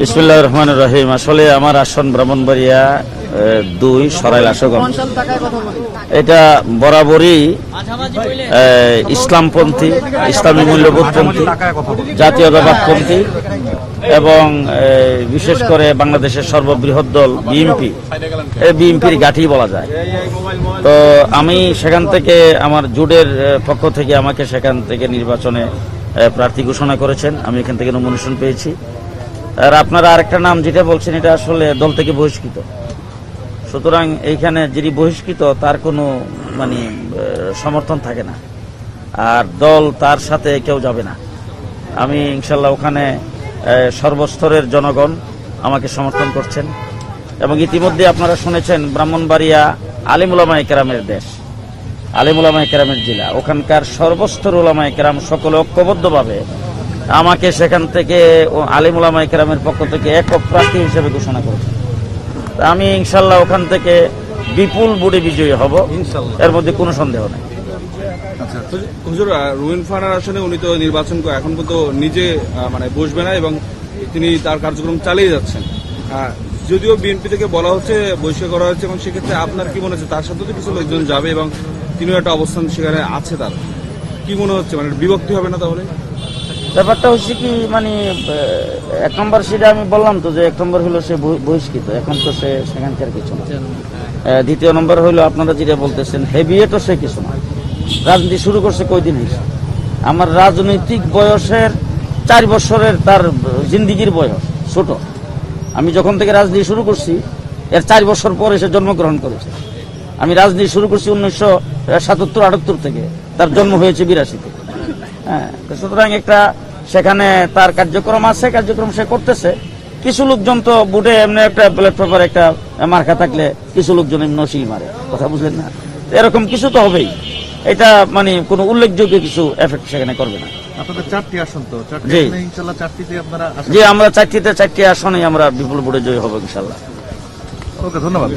বিসমিল্লাহির রহমানির রহিম। আসলে আমার আসন ব্রাহ্মণবাড়িয়া 2 সরাইল আশুগঞ্জ। এটা বরাবরই ইসলামপন্থী, ইসলামী মূল্যবোধপন্থী, জাতীয়তাবাদপন্থী এবং বিশেষ করে বাংলাদেশের সর্ববৃহৎ দল বিএনপি, এই বিএনপির গাঁঠি বলা যায়। তো আমি সেখান থেকে আমার জোটের পক্ষ থেকে আমাকে সেখান থেকে নির্বাচনে প্রার্থী ঘোষণা করেছেন। আমি এখান থেকে নমিনেশন পেয়েছি। আর আপনারা আরেকটা নাম যেটা বলছেন, এটা আসলে দল থেকে বহিষ্কৃত। সুতরাং এইখানে যিনি বহিষ্কৃত তার কোনো সমর্থন থাকে না, আর দল তার সাথে কেউ যাবে না। আমি ইনশাল্লাহ ওখানে সর্বস্তরের জনগণ আমাকে সমর্থন করছেন এবং ইতিমধ্যে আপনারা শুনেছেন ব্রাহ্মণবাড়িয়া আলিম উলামায়ে কেরামের দেশ, আলিম উলামায়ে কেরামের জেলা। ওখানকার সর্বস্তর উলামায়ে কেরাম সকলে ঐক্যবদ্ধভাবে আমাকে সেখান থেকে আলিম উলামায়ে কেরামের পক্ষ থেকে একক প্রার্থী হিসেবে ঘোষণা করেছেন। আমি ইনশাল্লাহ ওখান থেকে বিপুল ভোটে বিজয়ী হব, এর মধ্যে কোনো সন্দেহ নেই। আচ্ছা হুজুর, রুইন ফানার আসনে উনি তো নির্বাচন এখন পর্যন্ত নিজে বসবে না এবং তিনি তার কার্যক্রম চালিয়ে যাচ্ছেন। যদিও বিএনপি থেকে বলা হচ্ছে বহিষ্কার করা হচ্ছে, এবং সেক্ষেত্রে আপনার কি মনে হচ্ছে তার সাথে তো কিছু লোকজন যাবে এবং তিনিও একটা অবস্থান সেখানে আছে, তার কি মনে হচ্ছে বিভক্তি হবে না? তাহলে ব্যাপারটা হচ্ছে কি, 1 নম্বর সেটা আমি বললাম তো যে 1 নম্বর হলো সে বহিষ্কৃত, এখন তো সে সেখানকার কিছু না। 2 নম্বর হইলো আপনারা যেটা বলতেছেন হেভিয়েটও সে কিছু না। রাজনীতি শুরু করছে কয়দিন হয়েছে? আমার রাজনৈতিক বয়সের 4 বছরের তার জিন্দিগির বয়স ছোট। আমি যখন থেকে রাজনীতি শুরু করছি এর 4 বছর পরে সে জন্মগ্রহণ করেছে। আমি রাজনীতি শুরু করছি 1977-78 থেকে, তার জন্ম হয়েছে 82-তে। হ্যাঁ, সুতরাং একটা সেখানে তার কার্যক্রম আছে, কার্যক্রম সে করতেছে। কিছু লোকজন তো বুটে এমনি একটা ব্যালট পেপার একটা মার্কা থাকলে কিছু লোকজন এমনি নসিল মারে, কথা বুঝলেন না? এরকম কিছু তো হবেই। এটা কোনো উল্লেখযোগ্য কিছু এফেক্ট সেখানে করবে না। আপনাদের 4টি আসন তো, ইনশাআল্লাহ 4টিতে আপনারা? জি, আমরা 4টি আসনেই আমরা বিপুল ভোটে জয়ী হব ইনশাআল্লাহ। ওকে, ধন্যবাদ।